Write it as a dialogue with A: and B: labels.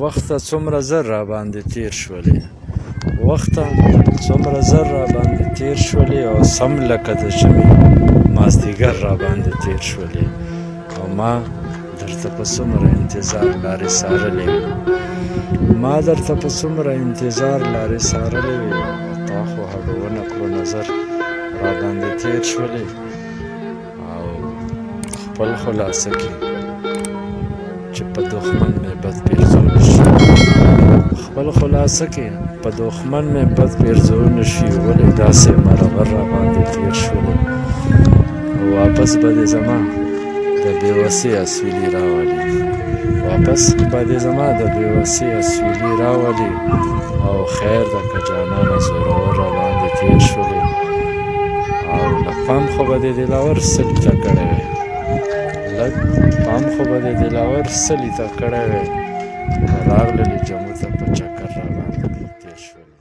A: وخته څومره زر را باندې تیر شولې وخته څومره زر را باندې تیر شولې او سم لکه د ژمي مازدیګر را باندې تیر شولې او ما درته په څومره انتظار لارې څارلې وي ما درته په څومره انتظار لارې څارلې وي تا خو هډو ونه کړو نظر را باندې تیر شولې او خپل خلاصه کې چې په دښمن مې بد پیرزو نشي خپل خلاصه کې په دښمن مې بد پیرزو نشي ولې داسې مرغر را باندې تیر شولې واپس به دې زما د بېوسۍ اسویلي راولي واپس به دې زما د بېوسۍ اسویلي راولي او خیر ده که جانانه زورور را باندې تیر شولې او لږ پام خو به دې دلاور سلي ته کړی وی لږ پام خو به دې دلاور سلي ته کړی وی راغللې جمو ته په چکر را باندې تیر شولې